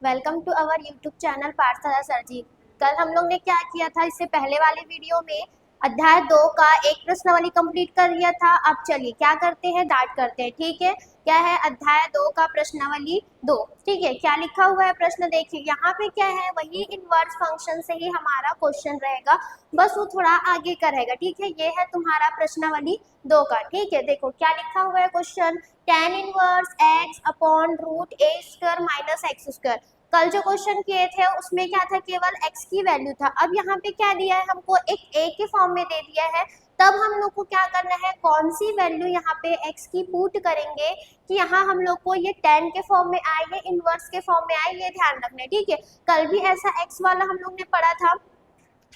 Welcome to our YouTube channel Pathshala sir ji. कल हम लोग ने क्या किया था, इससे पहले वाले वीडियो में अध्याय 2 का एक प्रश्नावली कंप्लीट कर लिया था। अब चलिए क्या करते हैं, डाट करते हैं। ठीक है, क्या है अध्याय 2 का प्रश्नावली 2। ठीक है, क्या लिखा हुआ है प्रश्न देखिए। यहाँ पे क्या है, वही इनवर्स फंक्शन से ही हमारा क्वेश्चन रहेगा, बस वो थोड़ा आगे का रहेगा। ठीक है, ये है तुम्हारा प्रश्नावली 2 का। ठीक है, देखो क्या लिखा हुआ है question, tan inverse x upon root a square minus x square. कल जो क्वेश्चन किए थे उसमें क्या था, केवल x की वैल्यू था। अब यहाँ पे क्या दिया है हमको, एक a के फॉर्म में दे दिया है। तब हम लोग को क्या करना है, कौन सी वैल्यू यहाँ पे x की पुट करेंगे कि यहाँ हम लोग को ये tan के फॉर्म में आए, ये इनवर्स के फॉर्म में आए, ये ध्यान रखना है। ठीक है, कल भी ऐसा x वाला हम लोग ने पढ़ा था,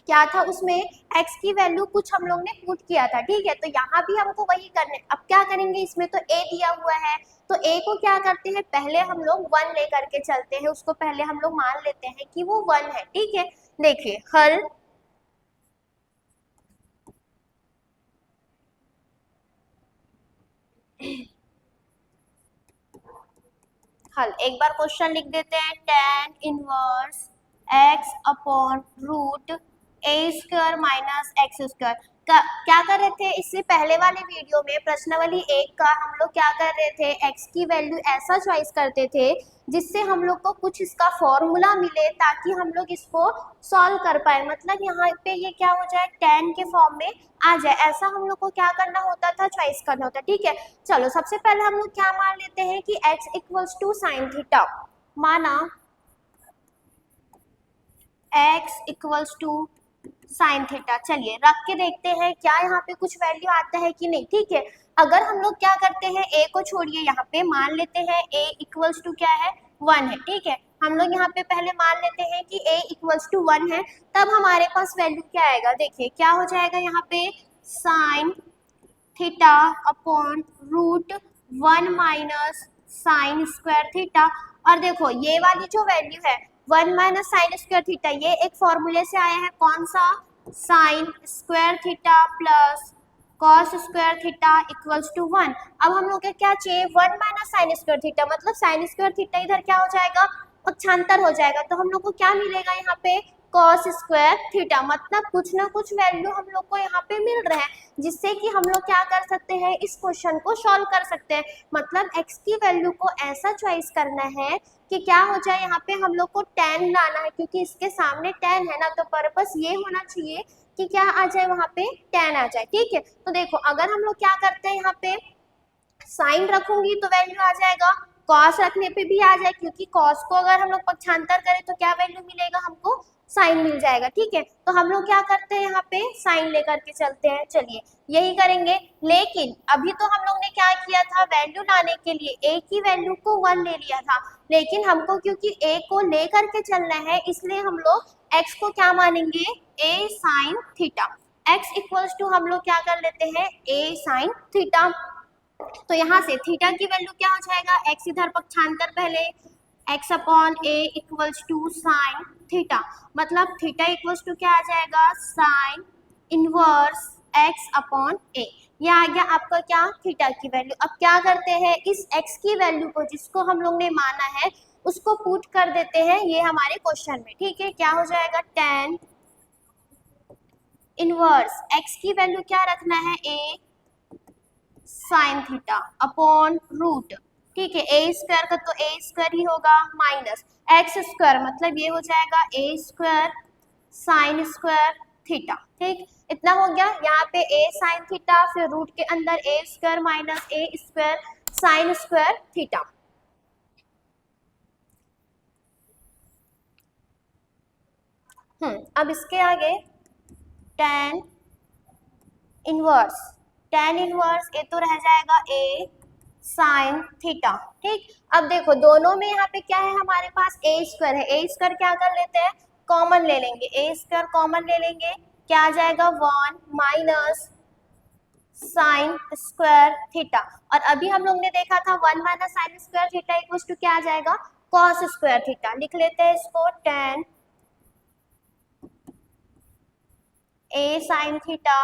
क्या था उसमें x की वैल्यू कुछ हम लोग ने पुट किया था। ठीक है, तो यहाँ भी हमको वही करने। अब क्या करेंगे, इसमें तो a दिया हुआ है, तो a को क्या करते हैं, पहले हम लोग 1 लेकर के चलते हैं, उसको पहले हम लोग मान लेते हैं कि वो 1 है। ठीक है, देखिए हल एक बार क्वेश्चन लिख देते हैं, tan inverse x upon root a square minus x square. क्या कर रहे थे, इससे पहले वाले वीडियो में प्रश्नावली 1 का हम लोग क्या कर रहे थे, x की वैल्यू ऐसा चॉइस करते थे जिससे हम लोग को कुछ इसका फॉर्मूला मिले, ताकि हम लोग इसको सॉल्व कर पाए। मतलब यहाँ पे ये क्या हो जाए, tan के फॉर्म में आ जाए, ऐसा हम लोग को क्या करना होता था, चॉइस करना होता। ठीक है, चलो सबसे पहले हम लोग क्या मान लेते हैं कि x equals to sine theta. माना x equals to sine theta. चलिए रख के देखते हैं क्या यहाँ पे कुछ वैल्यू आता है कि नहीं। ठीक है, अगर हम लोग क्या करते हैं, a को छोड़िए, यहाँ पे मान लेते हैं a इक्वल्स टू क्या है, 1 है। ठीक है, हम लोग यहाँ पे पहले मान लेते हैं कि a इक्वल्स टू 1 है, तब हमारे पास वैल्यू क्या आएगा, देखिए क्या हो जाएगा यहाँ पे, sine theta upon root 1 minus sine square theta. और देखो ये वाली जो वैल्यू है 1 माइनस साइन स्क्वायर थीटा, ये एक फॉर्मूले से आया है, कौन सा, sine square theta plus cos square theta equals to 1। अब हम लोग को क्या चाहिए, 1 माइनस साइन स्क्वायर थीटा, मतलब साइन स्क्वायर थीटा इधर क्या हो जाएगा, पक्षांतर हो जाएगा, तो हम लोग को क्या मिलेगा यहाँ पे, कॉस स्क्वायर थीटा। मतलब कुछ ना कुछ वैल्यू हम लोग को यहाँ पे मिल रहा है, जिससे कि हम लोग क्या कर सकते हैं, इस क्वेश्चन को सॉल्व कर सकते हैं। मतलब x की वैल्यू को ऐसा चॉइस करना है कि क्या हो जाए, यहाँ पे हम लोग को tan लाना है, क्योंकि इसके सामने tan है ना, तो पर्पस ये होना चाहिए कि क्या आ जाए, वहाँ पे tan आ जाए। ठीक है, तो देखो अगर हम लोग क्या करते हैं, यहाँ पे साइन रखूंगी तो वैल्यू आ जाएगा, कॉस रखने पे भी आ जाए, क्योंकि कॉस को अगर हम लोग पक्षांतर करें तो क्या वैल्यू मिलेगा, हमको साइन मिल जाएगा। ठीक है, तो हम लोग क्या करते हैं, यहाँ पे साइन लेकर के चलते हैं। चलिए यही करेंगे, लेकिन अभी तो हम लोग ने क्या किया था, वैल्यू लाने के लिए a की वैल्यू को 1 ले लिया था, लेकिन हमको क्योंकि a को ले करके चलना है, इसलिए हम लोग x को क्या मानेंगे, a sine theta. x equals to हम लोग क्या कर लेते हैं, a साइन थीटा। तो यहाँ से थीटा की वैल्यू क्या हो जाएगा, x इधर पक्षांतर पहले, x upon a equals to sine theta. मतलब थीटा इक्वल्स टू क्या आ जाएगा, sine inverse x upon a। ये आ गया आपका क्या, थीटा की वैल्यू। अब क्या करते हैं, इस x की वैल्यू को, जिसको हम लोग ने माना है, उसको पुट कर देते हैं ये हमारे क्वेश्चन में। ठीक है, क्या हो जाएगा, tan इनवर्स x की वैल्यू क्या रखना है, a sine theta upon root, ठीक है, ए स्क्वायर का तो ए स्क्वायर ही होगा, माइनस एक्स स्क्वायर, मतलब ये हो जाएगा ए स्क्वायर साइन स्क्वायर थीटा। ठीक, इतना हो गया। यहाँ पे ए साइन थीटा, फिर रूट के अंदर ए square minus a square sine square theta. अब इसके आगे tan इनवर्स, tan इनवर्स ए तो रह जाएगा a साइन थीटा। ठीक, अब देखो दोनों में यहाँ पे क्या है, हमारे पास a स्क्वायर है, a स्क्वायर क्या कर लेते हैं, कॉमन ले लेंगे, a स्क्वायर कॉमन ले लेंगे, क्या आ जाएगा, 1 माइनस साइन स्क्वायर थीटा। और अभी हम लोग ने देखा था 1 minus sine square theta equal to क्या आ जाएगा, कॉस स्क्वायर थीटा। लिख लेते हैं इसको, tan a sine theta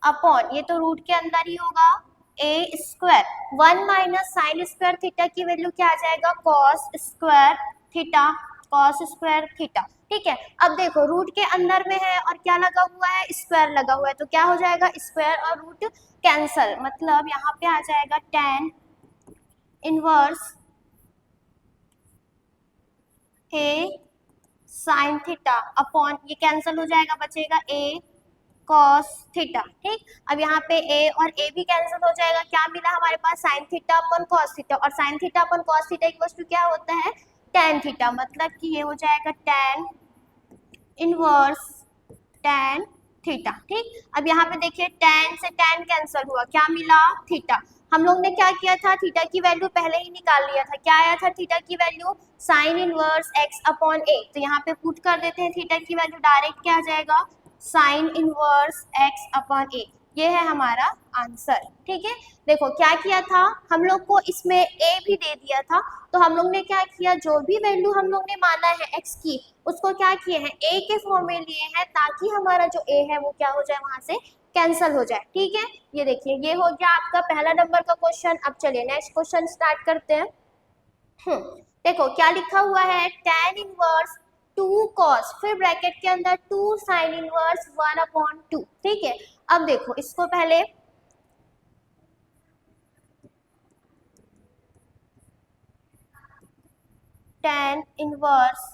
upon, ये तो रूट के अंदर ही होगा, a square 1 minus sine square theta की वैल्यू क्या आ जाएगा, cos square theta cos square theta. ठीक है, अब देखो रूट के अंदर में है और क्या लगा हुआ है, स्क्वायर लगा हुआ है, तो क्या हो जाएगा, स्क्वायर और रूट कैंसल, मतलब यहाँ पे आ जाएगा tan इनवर्स ए साइन थीटा अपॉन, ये कैंसिल हो जाएगा, बचेगा ए कॉस थीटा। ठीक, अब यहाँ पे ए और ए भी कैंसिल हो जाएगा, क्या मिला हमारे पास, sine theta upon cos theta, और sine theta upon cos theta equals to क्या होता है, tan थीटा, मतलब कि ये हो जाएगा tan इनवर्स tan थीटा। ठीक, अब यहाँ पे देखिए tan से tan कैंसिल हुआ, क्या मिला, थीटा। हम लोग ने क्या किया था, थीटा की वैल्यू पहले ही निकाल लिया था, क्या आया था थीटा की value, sine inverse x upon a, तो यहाँ पे पुट कर देते हैं थीटा की वैल्यू, डायरेक्ट क्या आ जाएगा, साइन इनवर्स x अपॉन ए, ये है हमारा आंसर। ठीक है, देखो क्या किया था, हम लोग को इसमें a भी दे दिया था, तो हम लोग ने क्या किया, जो भी वैल्यू हम लोग ने माना है x की, उसको क्या किए हैं, a के फॉर्म में लिए हैं, ताकि हमारा जो a है वो क्या हो जाए, वहां से कैंसल हो जाए। ठीक है, ये देखिए ये हो गया आपका पहला नंबर का क्वेश्चन। अब चलिए नेक्स्ट क्वेश्चन स्टार्ट करते हैं। देखो क्या लिखा हुआ है, tan इनवर्स 2 cos, फिर ब्रैकेट के अंदर 2 sin इनवर्स 1/2। ठीक है, अब देखो इसको पहले tan inverse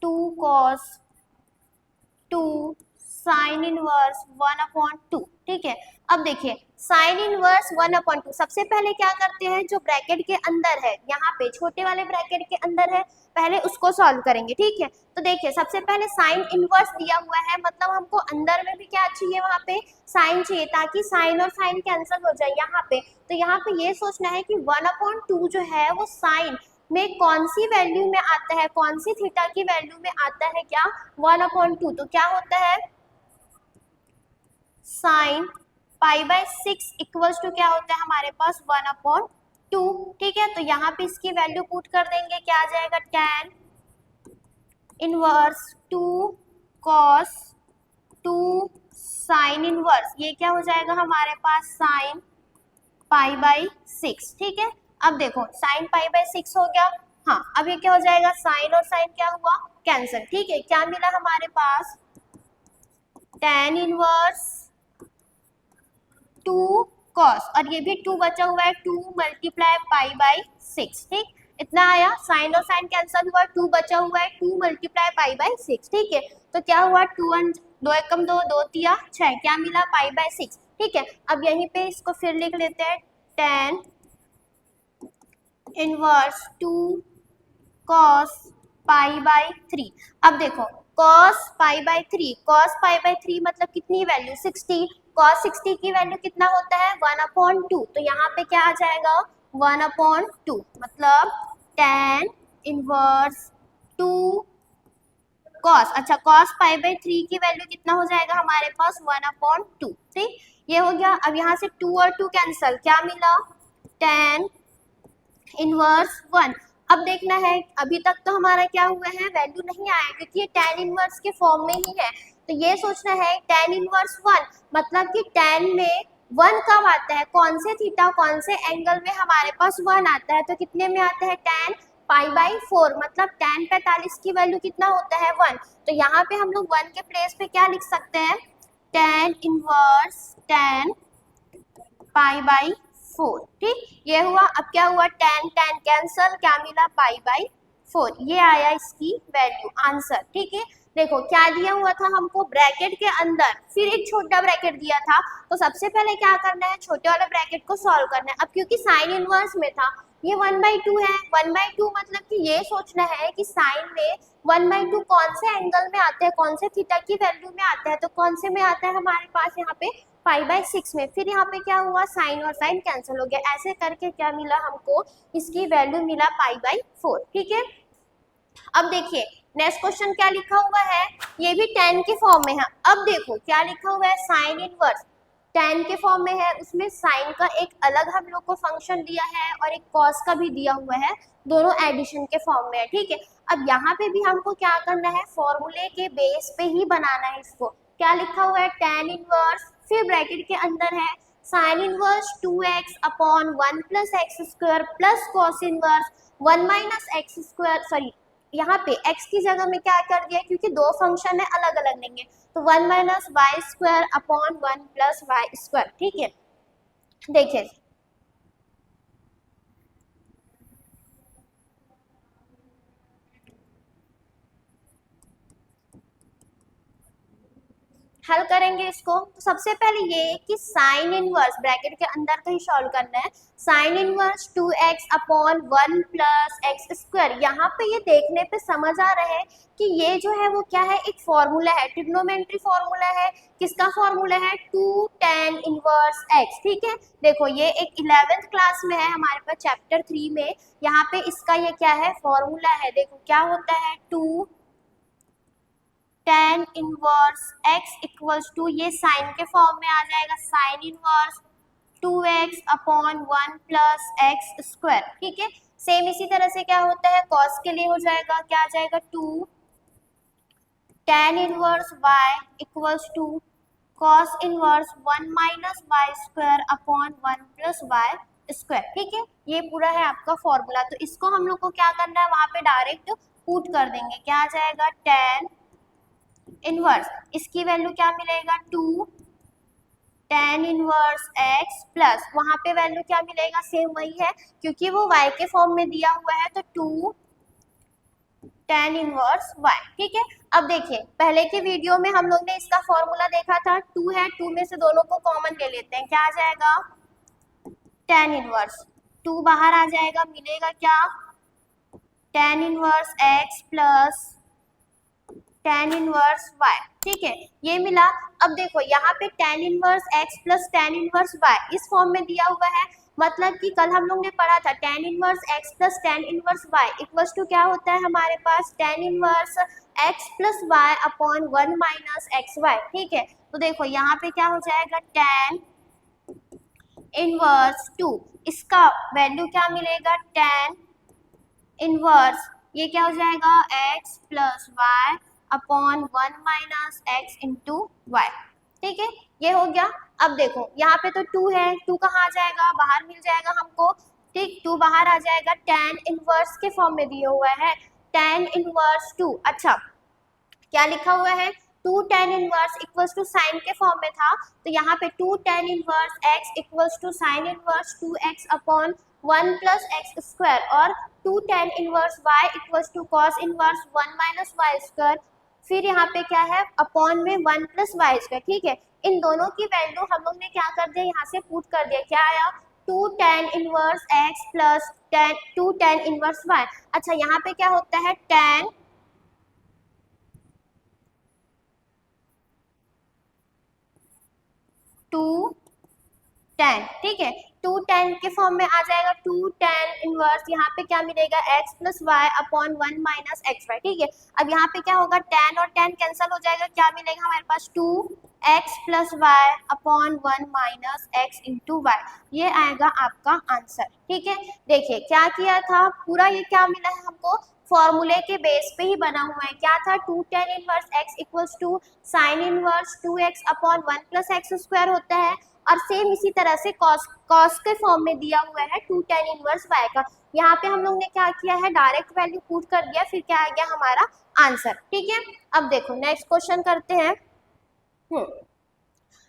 2 cos 2 sine inverse 1/2। ठीक है, अब देखिए साइन इनवर्स 1/2, सबसे पहले क्या करते हैं, जो ब्रैकेट के अंदर है, यहाँ पे छोटे वाले ब्रैकेट के अंदर है, पहले उसको सॉल्व करेंगे। ठीक है, तो देखिए सबसे पहले साइन इनवर्स दिया हुआ है, मतलब हमको अंदर में भी क्या चाहिए, वहाँ पे साइन चाहिए, ताकि साइन और साइन कैंसिल हो जाए यहाँ पे। तो यहाँ पे ये सोचना है कि 1/2 जो है वो साइन में कौन सी वैल्यू में आता है, कौन सी थीटा की वैल्यू में आता है, क्या 1/2, तो क्या होता है, साइन π/6 इक्वल्स टू क्या होता है हमारे पास 1/2। ठीक है, तो यहाँ पे इसकी वैल्यू पुट कर देंगे, क्या आ जाएगा, tan inverse 2 cos 2 sine inverse, ये क्या हो जाएगा हमारे पास, साइन π/6। ठीक है, अब देखो साइन π/6 हो गया, हाँ अब ये क्या हो जाएगा, साइन और साइन क्या हुआ, कैंसिल। ठीक है, क्या मिला हमारे पास, tan इनवर्स 2 cos, और ये भी 2 बचा हुआ है, 2 मल्टीप्लाई π/6। ठीक, इतना आया, साइन और साइन कैंसिल हुआ, 2 बचा हुआ है, 2 मल्टीप्लाई π/6। ठीक है, तो क्या हुआ, 2 एकम 2, 2 तिया 6, क्या मिला, π/6। ठीक है, अब यहीं पे इसको फिर लिख लेते हैं, tan इनवर्स 2 cos π/3। अब देखो cos π/3, cos π/3 मतलब कितनी वैल्यू, 60, cos 60 की वैल्यू कितना होता है, 1/2, तो यहाँ पे क्या आ जाएगा, 1/2, मतलब tan इनवर्स 2 cos, अच्छा cos π/3 की वैल्यू कितना हो जाएगा हमारे पास, 1/2। ठीक, ये हो गया, अब यहाँ से 2 और 2 कैंसल, क्या मिला, tan इनवर्स 1। अब देखना है, अभी तक तो हमारा क्या हुआ है, वैल्यू नहीं आया, क्योंकि ये tan इनवर्स के फॉर्म में ही है, तो ये सोचना है tan इनवर्स 1, मतलब कि tan में 1 कब आता है, कौन से थीटा कौन से एंगल में हमारे पास 1 आता है, तो कितने में आता है, tan π/4, मतलब tan 45 की वैल्यू कितना होता है, 1। तो यहाँ पे हम लोग 1 के प्लेस पे क्या लिख सकते हैं, tan इनवर्स tan π/4। ठीक, ये हुआ, अब क्या हुआ, tan tan कैंसल, क्या मिला, π/4, ये आया इसकी वैल्यू, आंसर। ठीक है, देखो क्या दिया हुआ था हमको, ब्रैकेट के अंदर फिर एक छोटा ब्रैकेट दिया था, तो सबसे पहले क्या करना है, छोटे वाले ब्रैकेट को सॉल्व करना है। अब क्योंकि साइन इनवर्स में था, ये 1/2 है, 1/2 मतलब कि ये सोचना है कि साइन में 1/2 कौन से एंगल में आते हैं, कौन से थीटा की वैल्यू में आता है, तो कौन से में आता है हमारे पास यहाँ पे π/6 में, फिर यहाँ पे क्या हुआ, साइन और साइन कैंसिल हो गया, ऐसे करके क्या मिला हमको, इसकी वैल्यू मिला π/4। ठीक है, अब देखिए नेक्स्ट क्वेश्चन क्या लिखा हुआ है, ये भी tan के फॉर्म में है। अब देखो क्या लिखा हुआ है, साइन इनवर्स tan के फॉर्म में है, उसमें साइन का एक अलग हम लोग को फंक्शन दिया है और एक कॉस का भी दिया हुआ है, दोनों एडिशन के फॉर्म में है। ठीक है, अब यहाँ पे भी हमको क्या करना है, फॉर्मूले के बेस पे ही बनाना है इसको। क्या लिखा हुआ है, tan इनवर्स, फिर ब्रैकेट के अंदर है sine inverse 2x upon 1 plus x square plus cos inverse 1 minus x square, sorry यहाँ पे x की जगह में क्या कर दिया, क्योंकि दो फंक्शन है अलग अलग नहीं है, तो 1 minus y square upon 1 plus y square. ठीक है, देखिए हल करेंगे इसको। तो सबसे पहले ये कि साइन इनवर्स ब्रैकेट के अंदर का ही सॉल्व करना है। Sine inverse 2x upon 1 plus x square, यहाँ पे ये देखने पे समझ आ रहा है कि ये जो है वो क्या है, एक फॉर्मूला है, ट्रिग्नोमेट्री फॉर्मूला है। किसका फॉर्मूला है, 2 tan इनवर्स x। ठीक है, देखो ये एक 11th क्लास में है हमारे पास चैप्टर 3 में, यहाँ पे इसका ये क्या है, फॉर्मूला है। देखो क्या होता है, 2 tan inverse x equals to, ये साइन के फॉर्म में आ जाएगा, sine inverse 2x upon 1 plus x square. ठीक है, सेम इसी तरह से क्या होता है, कॉस के लिए हो जाएगा, क्या आ जाएगा, 2 tan inverse y equals to cos inverse 1 minus y square upon 1 plus y square. ठीक है, ये पूरा है आपका फॉर्मूला। तो इसको हम लोग को क्या करना है, वहां पे डायरेक्ट पुट कर देंगे, क्या आ जाएगा, tan इनवर्स, इसकी वैल्यू क्या मिलेगा, 2 tan इनवर्स x प्लस वहां पे वैल्यू क्या मिलेगा, सेम वही है क्योंकि वो y के फॉर्म में दिया हुआ है, तो 2 tan इनवर्स y। ठीक है, अब देखिए पहले के वीडियो में हम लोग ने इसका फॉर्मूला देखा था, 2 है, 2 में से दोनों को कॉमन ले लेते हैं, क्या आ जाएगा, tan इनवर्स 2 बाहर आ जाएगा, मिलेगा क्या, tan inverse x plus tan inverse y। ठीक है, ये मिला। अब देखो यहाँ पे tan inverse x plus tan inverse y इस फॉर्म में दिया हुआ है, मतलब कि कल हम लोग ने पढ़ा था tan inverse x plus tan inverse y equals to क्या होता है हमारे पास, tan inverse x plus y upon 1 minus x y. ठीक है, तो देखो यहाँ पे क्या हो जाएगा, tan इनवर्स 2, इसका वैल्यू क्या मिलेगा, tan इनवर्स, ये क्या हो जाएगा, x plus y upon 1 minus x into y. ठीक है, ये हो गया। अब देखो यहाँ पे तो 2 है, 2 कहाँ आ जाएगा, बाहर मिल जाएगा हमको। ठीक, 2 बाहर आ जाएगा, tan इनवर्स के फॉर्म में दिया हुआ है, tan इनवर्स 2। अच्छा क्या लिखा हुआ है, 2 tan inverse equals to sine के फॉर्म में था, तो यहाँ पे 2 tan inverse x equals to sine inverse 2x upon 1 plus x square, और 2 tan inverse y equals to cos inverse 1 minus y square, फिर यहाँ पे क्या है, अपॉन में 1 प्लस वाई स्क्वायर। ठीक है, इन दोनों की वैल्यू हम लोग ने क्या कर दिया, यहाँ से पुट कर दिया, क्या आया, 2 tan inverse x plus 2 tan inverse y। अच्छा यहाँ पे क्या होता है, tan 2 tan। ठीक है, 2 tan के फॉर्म में आ जाएगा, 2 tan इनवर्स, यहाँ पे क्या मिलेगा, x plus y upon 1 minus x y. ठीक है, अब यहाँ पे क्या होगा, tan और tan कैंसिल हो जाएगा, क्या मिलेगा हमारे पास, 2x plus y upon 1 minus x into y, ये आएगा आपका आंसर। ठीक है, देखिए क्या किया था, पूरा ये क्या मिला है हमको, फॉर्मूले के बेस पे ही बना हुआ है, क्या था, 2 tan inverse x equals to sine inverse 2x upon 1 plus x square होता है, और सेम इसी तरह से कॉस के फॉर्म में दिया हुआ है 2 tan इनवर्स y का। यहाँ पे हम लोग ने क्या किया है, डायरेक्ट वैल्यू पुट कर दिया, फिर क्या आ गया हमारा आंसर। ठीक है, अब देखो नेक्स्ट क्वेश्चन करते हैं।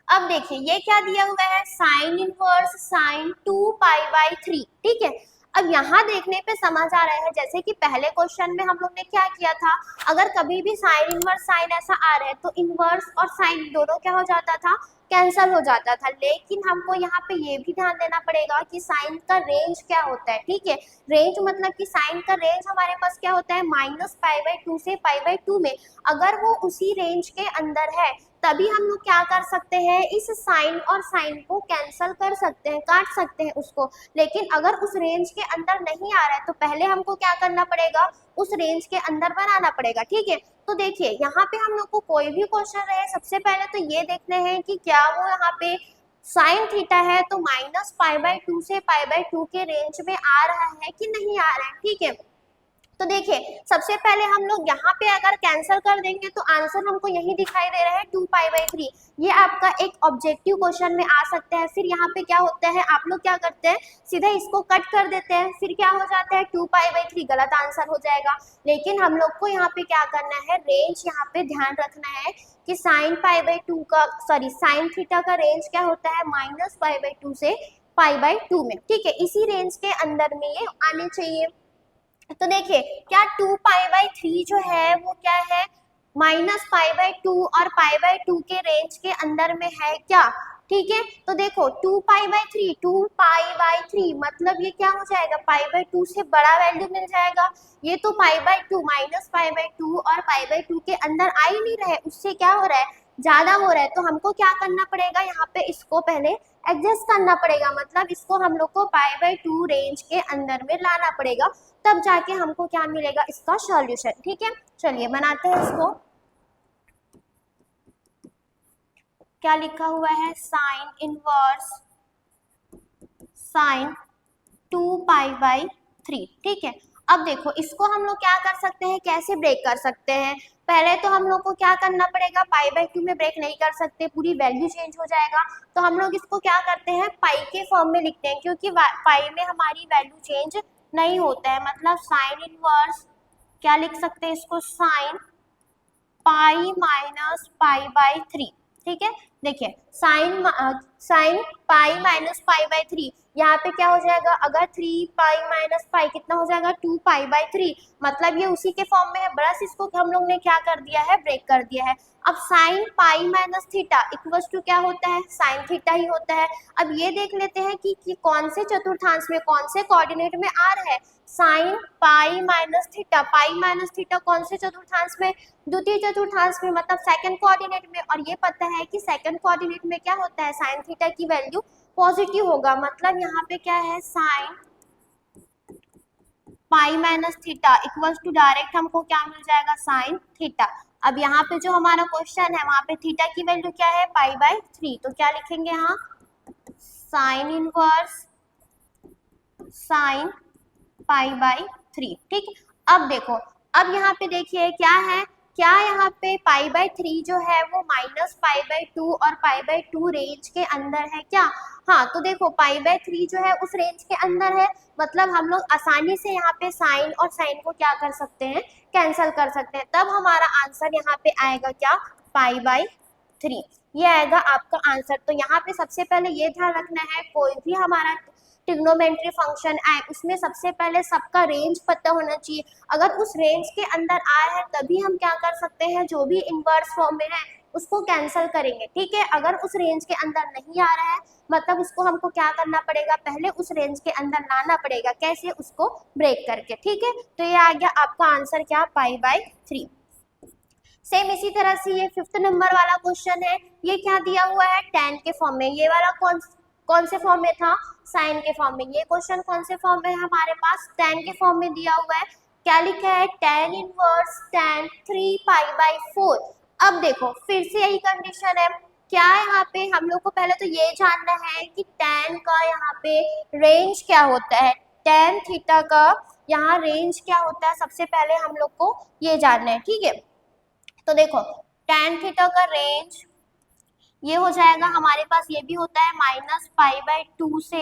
अब देखिए ये क्या दिया हुआ है, sine inverse sine 2 pi by 3। ठीक है, अब यहाँ देखने पे समझ आ रहा है, जैसे कि पहले क्वेश्चन में हम लोग ने क्या किया था, अगर कभी भी साइन इनवर्स साइन ऐसा आ रहा है तो इनवर्स और साइन दोनों क्या हो जाता था, कैंसल हो जाता था। लेकिन हमको यहाँ पे ये भी ध्यान देना पड़ेगा कि साइन का रेंज क्या होता है। ठीक है, रेंज मतलब कि साइन का रेंज हमारे पास क्या होता है, माइनस पाई बाई 2 से पाई बाई 2 में, अगर वो उसी रेंज के अंदर है तभी हम लोग क्या कर सकते हैं, इस साइन और साइन को कैंसल कर सकते हैं, काट सकते हैं उसको। लेकिन अगर उस रेंज के अंदर नहीं आ रहा है तो पहले हमको क्या करना पड़ेगा, उस रेंज के अंदर बनाना पड़ेगा। ठीक है, तो देखिए यहाँ पे हम लोग को कोई भी क्वेश्चन रहे, सबसे पहले तो ये देखते हैं कि क्या वो यहाँ पे साइन थीटा है तो माइनस पाई बाई 2 से पाई बाई 2 के रेंज में आ रहा है कि नहीं आ रहा है। ठीक है, तो तो देखिए सबसे पहले हम लोग यहाँ पे अगर कैंसिल कर देंगे तो आंसर हमको यही दिखाई दे रहा है 2π/3। ये आपका एक ऑब्जेक्टिव क्वेश्चन में आ सकता है। फिर यहाँ पे क्या होता है, आप लोग क्या करते हैं, सीधे इसको कट कर देते हैं, फिर क्या हो जाता है 2π/3 गलत आंसर हो जाएगा। लेकिन हम लोग को यहाँ पे क्या करना है, रेंज यहाँ पे ध्यान रखना है कि sin का sin थीटा का रेंज क्या होता है -π/2 से π/2 में, ठीक है, इसी रेंज के अंदर में ये आने चाहिए। तो देखिए क्या 2π/3 जो है वो क्या है -π/2 और π/2 के रेंज के अंदर में है क्या, ठीक है। तो देखो 2π/3 मतलब ये क्या हो जाएगा, π/2 से बड़ा वैल्यू मिल जाएगा। ये तो π/2 -π/2 और π/2 के अंदर आ ही नहीं रहे, उससे क्या हो रहा है, ज्यादा हो रहा है। तो हमको क्या करना पड़ेगा, यहाँ पे इसको पहले एडजस्ट करना पड़ेगा, मतलब इसको हम लोग को π/2 रेंज के अंदर में लाना पड़ेगा, तब जाके हमको क्या मिलेगा, इसका सॉल्यूशन, ठीक है। चलिए बनाते हैं इसको। क्या लिखा हुआ है, साइन इनवर्स sin 2π/3, ठीक है। अब देखो इसको हम लोग क्या कर सकते हैं, कैसे ब्रेक कर सकते हैं। पहले तो हम लोग को क्या करना पड़ेगा, π/2 में ब्रेक नहीं कर सकते, पूरी वैल्यू चेंज हो जाएगा। तो हम लोग इसको क्या करते हैं, पाई के फॉर्म में लिखते हैं, क्योंकि पाई में हमारी वैल्यू चेंज नहीं होता है। मतलब साइन इनवर्स क्या लिख सकते हैं इसको, साइन पाई माइनस π/3, ठीक है। देखिए साइन पाई माइनस π/3, यहाँ पे क्या हो जाएगा, अगर 3π माइनस पाई कितना हो जाएगा 2π/3, मतलब ये उसी के फॉर्म में है, बस इसको हम लोग ने क्या कर दिया है, ब्रेक कर दिया है। अब sine pi minus theta equals to क्या होता है, साइन थीटा ही होता है। अब ये देख लेते हैं कि कौन से चतुर्थांश में, कौन से कोऑर्डिनेट में आ रहा है, साइन पाई माइनस थीटा कौन से चतुर्थांश में, द्वितीय चतुर्थांश में, मतलब सेकंड कोऑर्डिनेट में। और ये पता है कि सेकंड कोऑर्डिनेट में क्या होता है, साइन थीटा की वैल्यू पॉजिटिव होगा, मतलब यहाँ पे क्या है, sine pi minus theta equals to direct हमको क्या मिल जाएगा, साइन थीटा। अब यहाँ पे जो हमारा क्वेश्चन है वहां पे थीटा की वैल्यू क्या है, π/3, तो क्या लिखेंगे यहाँ, साइन इनवर्स साइन π/3, ठीक। अब देखो, अब यहाँ पे देखिए क्या है, क्या यहाँ पे π/3 जो है वो -π/2 और π/2 रेंज के अंदर है क्या। हाँ, तो देखो π/3 जो है उस रेंज के अंदर है, मतलब हम लोग आसानी से यहाँ पे साइन और साइन को क्या कर सकते हैं, कैंसिल कर सकते हैं। तब हमारा आंसर यहाँ पे आएगा क्या, π/3, ये आएगा आपका आंसर। तो यहाँ पे सबसे पहले ये ध्यान रखना है, कोई भी हमारा ट्रिग्नोमेट्री फंक्शन आए उसमें सबसे पहले सबका रेंज पता होना चाहिए। अगर उस रेंज के अंदर आया है तभी हम क्या कर सकते हैं, जो भी इनवर्स फॉर्म में है उसको कैंसिल करेंगे, ठीक है। अगर उस रेंज के अंदर नहीं आ रहा है मतलब उसको हमको क्या करना पड़ेगा, पहले उस रेंज के अंदर लाना पड़ेगा, कैसे, उसको ब्रेक करके, ठीक है। तो ये आ गया आपका आंसर क्या, π/3। सेम इसी तरह से ये 5th नंबर वाला क्वेश्चन है, ये क्या दिया हुआ है, tan के फॉर्म में। ये वाला कौन से फॉर्म में था, साइन के फॉर्म में। ये क्वेश्चन कौन से फॉर्म में है हमारे पास, tan के फॉर्म में दिया हुआ है। क्या लिखा है, tan इनवर्स tan 3π/4। अब देखो फिर से यही कंडीशन है, क्या यहाँ पे हम लोग को पहले तो ये जानना है कि tan का यहाँ पे रेंज क्या होता है, tan थीटा का यहाँ रेंज क्या होता है, सबसे पहले हम लोग को ये जानना है, ठीक है। तो देखो tan थीटा का रेंज ये हो जाएगा हमारे पास, ये भी होता है -π/2 से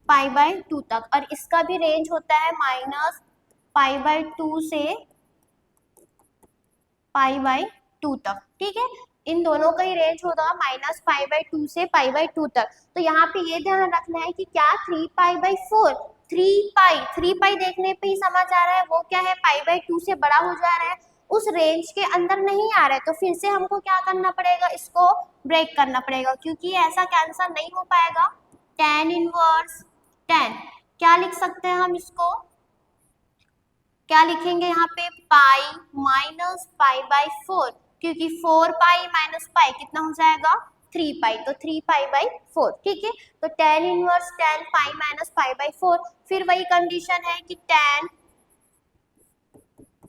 π/2 तक, और इसका भी रेंज होता है -π/2 से π/2 तक, ठीक है। इन दोनों का ही रेंज होगा -π/2 से π/2 तक। तो यहाँ पे ये ध्यान रखना है कि क्या 3π/4, 3π देखने पे ही समझ आ रहा है वो क्या है, π/2 से बड़ा हो जा रहा है, उस रेंज के अंदर नहीं आ रहा है। तो फिर से हमको क्या करना पड़ेगा, इसको ब्रेक करना पड़ेगा, क्योंकि ऐसा कैंसिल नहीं हो पाएगा। tan इनवर्स tan क्या लिख सकते हैं हम इसको, क्या लिखेंगे यहाँ पे, पाई माइनस π/4, क्योंकि 4π माइनस पाई कितना हो जाएगा, 3π, तो 3π/4, ठीक है। तो tan इनवर्स tan π माइनस π/4, फिर वही कंडीशन है कि tan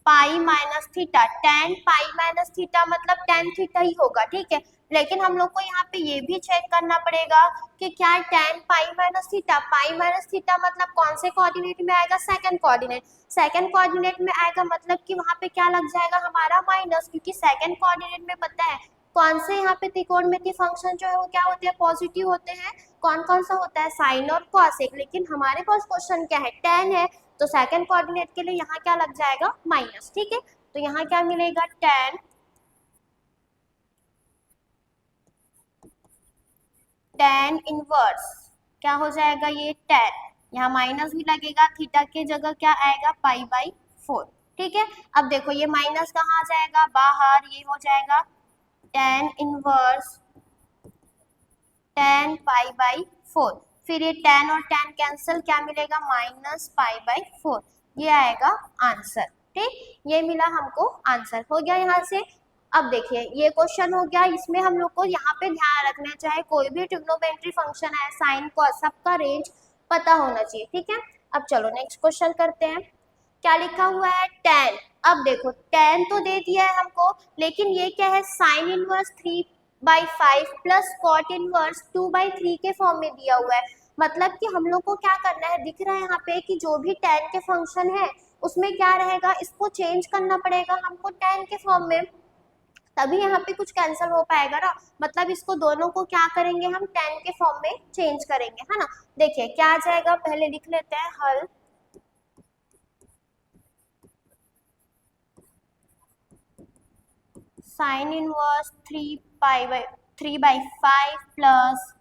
पाई माइनस थीटा, टेन पाई माइनस थीटा मतलब टेन थीटा ही होगा, ठीक है। लेकिन हम लोग को यहाँ पे ये भी चेक करना पड़ेगा कि क्या टेन पाई माइनस थीटा, पाई माइनस थीटा मतलब कौन से कोऑर्डिनेट में आएगा, सेकंड कोऑर्डिनेट, सेकंड कोऑर्डिनेट में आएगा मतलब कि वहां पे क्या लग जाएगा हमारा माइनस, क्योंकि सेकंड कोऑर्डिनेट में पता है कौन से यहाँ पे त्रिकोणमितीय फंक्शन जो है वो क्या होते हैं, पॉजिटिव होते हैं। कौन कौन सा होता है, साइन और कॉसेक। लेकिन हमारे पास क्वेश्चन क्या है, टेन है, तो सेकंड कोऑर्डिनेट के लिए यहाँ क्या लग जाएगा, माइनस, ठीक है। तो यहाँ क्या मिलेगा, टेन टेन इनवर्स, क्या हो जाएगा ये टेन, यहाँ माइनस भी लगेगा, थीटा की जगह क्या आएगा, पाई बाई फोर, ठीक है। अब देखो ये माइनस कहाँ आ जाएगा, बाहर, ये हो जाएगा tan inverse tan pi by four, फिर ये टेन और टेन कैंसिल, क्या मिलेगा, माइनस पाई बाई फोर, ये आएगा आंसर, ठीक। ये मिला हमको आंसर, हो गया यहाँ से। अब देखिए ये क्वेश्चन हो गया, इसमें हम लोग को यहाँ पे ध्यान रखना चाहे कोई भी ट्रिग्नोमेट्री फंक्शन है, साइन को सबका रेंज पता होना चाहिए, ठीक है। अब चलो नेक्स्ट क्वेश्चन करते हैं, क्या लिखा हुआ है, टेन। अब देखो टेन तो दे दिया है हमको, लेकिन ये क्या है, sine inverse 3/5 plus cot inverse 2/3 के फॉर्म में दिया हुआ है। मतलब कि हम लोग को क्या करना है, दिख रहा है यहाँ पे कि जो भी टेन के फंक्शन है उसमें क्या रहेगा, इसको चेंज करना पड़ेगा हमको टेन के फॉर्म में, तभी यहाँ पे कुछ कैंसिल हो पाएगा ना। मतलब इसको दोनों को क्या करेंगे, हम टेन के फॉर्म में चेंज करेंगे, है ना। देखिए क्या आ जाएगा, पहले लिख लेते हैं हल, sine inverse 3/5 plus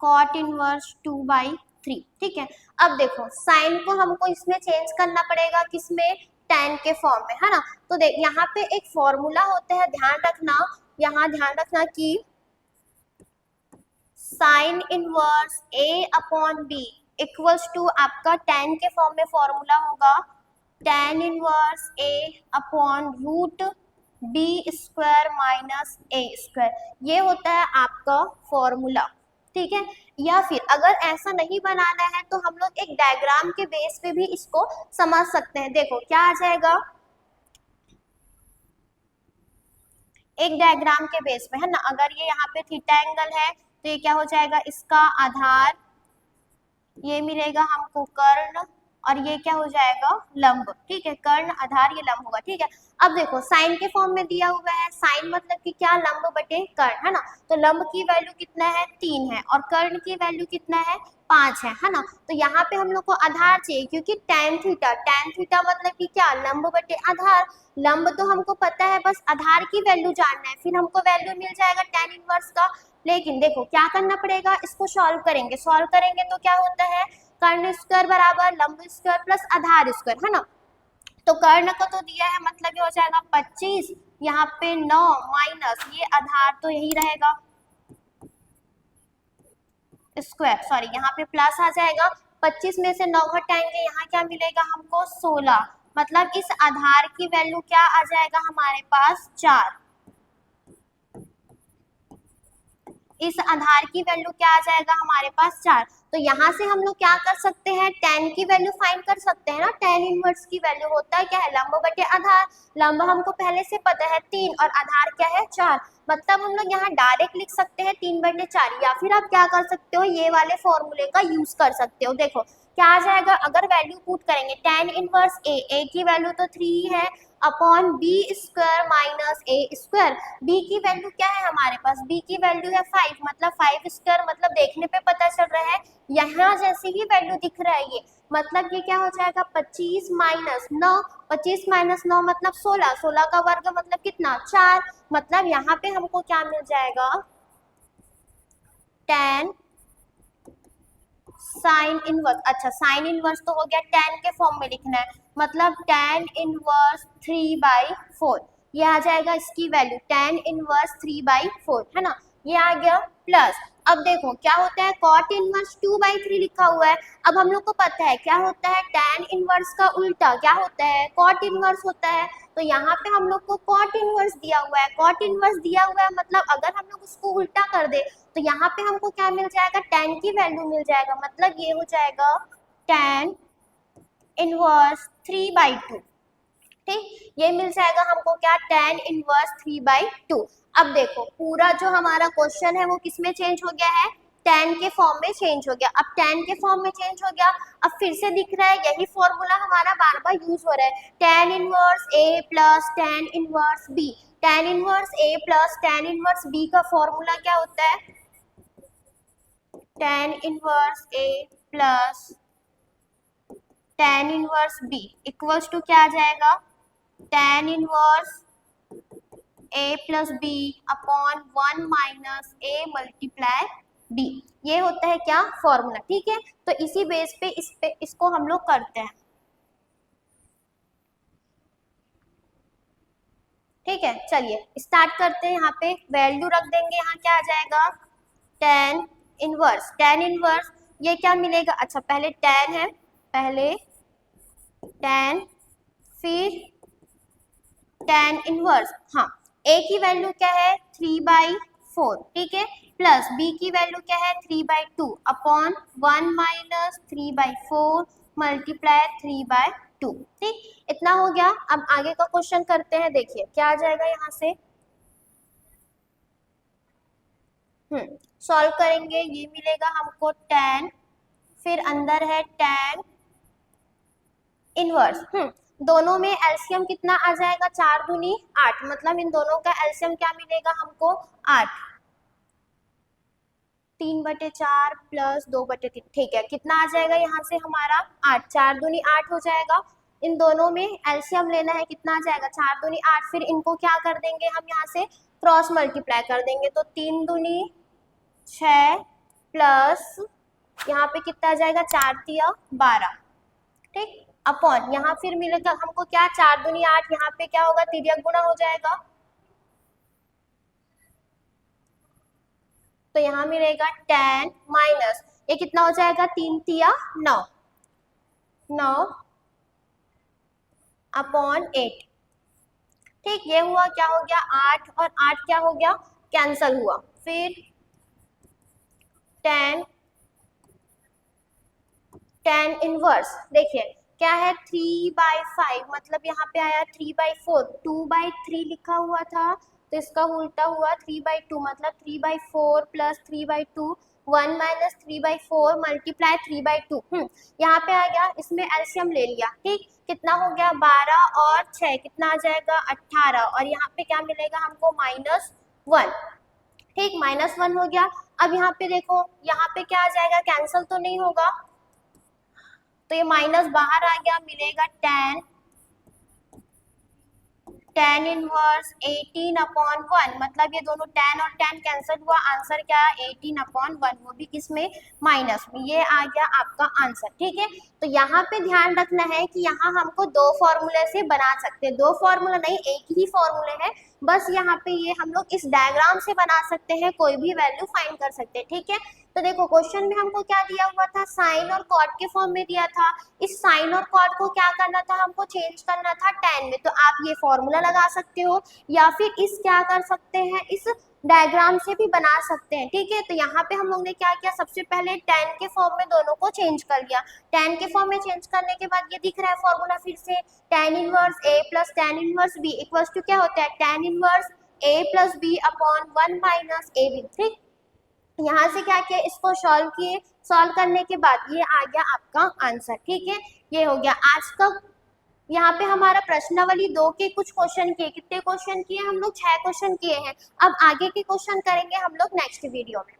cot inverse 2/3, ठीक है। अब देखो साइन को हमको इसमें चेंज करना पड़ेगा, किसमें, टेन के फॉर्म में, है ना। तो देख यहाँ पे एक फॉर्मूला होता है, ध्यान रखना, यहाँ ध्यान रखना कि sine inverse a upon b equals to आपका टेन के फॉर्म में फॉर्मूला होगा tan inverse a upon root b square minus a square, ये होता है आपका फॉर्मूला, ठीक है। या फिर अगर ऐसा नहीं बनाना है तो हम लोग एक डायग्राम के बेस पे भी इसको समझ सकते हैं। देखो क्या आ जाएगा, एक डायग्राम के बेस पे, है ना, अगर ये यहाँ पे थीटा एंगल है तो ये क्या हो जाएगा, इसका आधार, ये मिलेगा हमको कर्ण, और ये क्या हो जाएगा, लंब, ठीक है। कर्ण आधार, ये लंब होगा, ठीक है। अब देखो साइन के फॉर्म में दिया हुआ है, साइन मतलब कि क्या, लंब बटे कर्ण, है ना। तो लंब की वैल्यू कितना है, 3 है, और कर्ण की वैल्यू कितना है, 5 है ना। तो यहाँ पे हम लोग को आधार चाहिए, क्योंकि टेन थीटा मतलब कि क्या, लंब बटे आधार। लंब तो हमको पता है, बस आधार की वैल्यू जानना है, फिर हमको वैल्यू मिल जाएगा टेन इनवर्स का। लेकिन देखो क्या करना पड़ेगा, इसको सॉल्व करेंगे तो क्या होता है, कर्ण स्क्वायर बराबर लंब स्क्वायर प्लस आधार स्क्वायर, है ना। तो कर्ण को तो दिया है, मतलब ये हो जाएगा 25, यहाँ पे 9 माइनस ये आधार तो यही रहेगा स्क्वायर, सॉरी यहाँ पे प्लस आ जाएगा, 25 में से 9 घटाएंगे, यहाँ क्या मिलेगा हमको, 16, मतलब इस आधार की वैल्यू क्या आ जाएगा हमारे पास, 4। इस आधार की वैल्यू क्या आ जाएगा हमारे पास, 4। तो यहाँ से हम लोग क्या कर सकते हैं, टेन की वैल्यू फाइंड कर सकते हैं ना। टेन इनवर्स की वैल्यू होता है क्या है, लंब बटे आधार, लंब हमको पहले से पता है 3 और आधार क्या है 4, मतलब हम लोग यहाँ डायरेक्ट लिख सकते हैं 3/4, या फिर आप क्या कर सकते हो, ये वाले फॉर्मूले का यूज कर सकते हो। देखो क्या आ जाएगा, अगर वैल्यू पुट करेंगे टेन इनवर्स ए की वैल्यू तो 3 है, upon B square minus a square, B की वैल्यू क्या है हमारे पास, बी की वैल्यू है 5, मतलब 5 स्क्वायर, मतलब देखने पे पता चल रहा है, यहाँ जैसे ही वैल्यू दिख रहा है ये, मतलब ये क्या हो जाएगा, 25 माइनस 9, 25 माइनस 9 मतलब 16, 16 का वर्ग मतलब कितना, 4, मतलब यहाँ पे हमको क्या मिल जाएगा, टेन साइन इनवर्स, अच्छा साइन इनवर्स तो हो गया, टेन के फॉर्म में लिखना है, मतलब टेन इनवर्स 3/4, ये आ जाएगा इसकी वैल्यू, टेन इनवर्स 3/4, है ना, ये आ गया। प्लस अब देखो क्या होता है, कॉट इनवर्स 2/3 लिखा हुआ है। अब हम लोग को पता है क्या होता है, टेन इनवर्स का उल्टा क्या होता है, कॉट इनवर्स होता है। तो यहाँ पे हम लोग को कॉट इनवर्स दिया हुआ है, कॉट इनवर्स दिया हुआ है, मतलब अगर हम लोग उसको उल्टा कर दे तो यहाँ पे हमको क्या मिल जाएगा, टेन की वैल्यू मिल जाएगा, मतलब ये हो जाएगा टेन इनवर्स 3/2, ठीक, ये मिल जाएगा हमको क्या, tan इनवर्स 3/2। अब देखो पूरा जो हमारा क्वेश्चन है वो किस में चेंज हो गया है, tan के फॉर्म में चेंज हो गया। अब tan के फॉर्म में चेंज हो गया, अब फिर से दिख रहा है यही फॉर्मूला हमारा बार बार यूज हो रहा है, tan inverse a plus tan inverse b। tan inverse a plus tan inverse b का फॉर्मूला क्या होता है, tan inverse a plus tan inverse b equals to क्या आ जाएगा, tan inverse a plus b upon 1 minus a multiply b। ये होता है क्या, फॉर्मूला। ठीक है, तो इसी बेस पे इसको हम लोग करते हैं। ठीक है, चलिए स्टार्ट करते हैं। यहाँ पे वैल्यू रख देंगे, यहाँ क्या आ जाएगा, tan इनवर्स। tan इनवर्स ये क्या मिलेगा, अच्छा पहले tan है, पहले tan, फिर tan इनवर्स, हाँ a की वैल्यू क्या है 3/4, ठीक है, प्लस b की वैल्यू क्या है 3/2 अपॉन 1 माइनस 3/4 मल्टीप्लाई 3/2। ठीक, इतना हो गया। अब आगे का क्वेश्चन करते हैं, देखिए क्या आ जाएगा यहाँ से, सॉल्व करेंगे, ये मिलेगा हमको tan, फिर अंदर है tan इनवर्स। दोनों में एलसीएम कितना आ जाएगा, 4 दूनी 8, मतलब इन दोनों का एलसीएम क्या मिलेगा हमको 8, 3/4 प्लस 2/3। ठीक है, कितना आ जाएगा यहाँ से हमारा 8, 4 दूनी 8 हो जाएगा। इन दोनों में एलसीएम लेना है, कितना आ जाएगा 4 दूनी 8, फिर इनको क्या कर देंगे हम यहाँ से क्रॉस मल्टीप्लाई कर देंगे, तो 3 दूनी 6 प्लस यहाँ पे कितना आ जाएगा 4 तिया 12। ठीक, अपॉन यहाँ फिर मिलेगा हमको क्या, 4 दूनी 8, यहाँ पे क्या होगा तिर्यक गुणा हो जाएगा, तो यहाँ मिलेगा tan माइनस ये कितना हो जाएगा 3 तिया 9, 9 अपॉन 8। ठीक, ये हुआ क्या हो गया 8 और 8 क्या हो गया कैंसल हुआ, फिर tan इनवर्स देखिए क्या है 3/5, मतलब यहाँ पे आया 3/4, 2/3 लिखा हुआ था तो इसका उल्टा हुआ 3/2, मतलब 3/4 प्लस 3/2, 1 माइनस 3/4 मल्टीप्लाई 3/2। यहाँ पे आ गया, इसमें एलसीएम ले लिया। ठीक, कितना हो गया 12 और 6 कितना आ जाएगा 18, और यहाँ पे क्या मिलेगा हमको -1। ठीक, -1 हो गया। अब यहाँ पे देखो, यहाँ पे क्या आ जाएगा, कैंसल तो नहीं होगा, तो ये माइनस बाहर आ गया, मिलेगा tan इनवर्स 18/1, मतलब ये दोनों tan और tan कैंसिल हुआ, आंसर क्या है 18/1, वो भी किसमें माइनस में। ये आ गया आपका आंसर। ठीक है, तो यहाँ पे ध्यान रखना है कि यहाँ हमको दो फॉर्मूले से बना सकते हैं, दो फॉर्मूला नहीं एक ही फॉर्मूले है, बस यहाँ पे ये हम लोग इस डायग्राम से बना सकते हैं, कोई भी वैल्यू फाइंड कर सकते हैं। ठीक है, तो देखो क्वेश्चन में हमको क्या दिया हुआ था, साइन और कॉट के फॉर्म में दिया था। इस साइन और कॉट को क्या करना था, हमको चेंज करना था tan में, तो आप ये फॉर्मूला लगा सकते हो या फिर इस क्या कर सकते हैं, इस डायग्राम से भी बना सकते हैं। ठीक है, तो यहाँ पे हम लोग ने क्या किया, सबसे पहले tan के फॉर्म में दोनों को चेंज कर लिया। tan के फॉर्म में चेंज करने के बाद ये दिख रहा है फॉर्मूला फिर से, tan inverse a plus tan inverse b equals to क्या होता है, tan inverse a plus b upon 1 minus a b। ठीक, यहाँ से क्या किया, इसको सॉल्व किए, सॉल्व करने के बाद ये आ गया आपका आंसर। ठीक है, ये हो गया आज का। यहाँ पे हमारा प्रश्नावली 2 के कुछ क्वेश्चन किए, कितने क्वेश्चन किए हम लोग, 6 क्वेश्चन किए हैं। अब आगे के क्वेश्चन करेंगे हम लोग नेक्स्ट वीडियो में।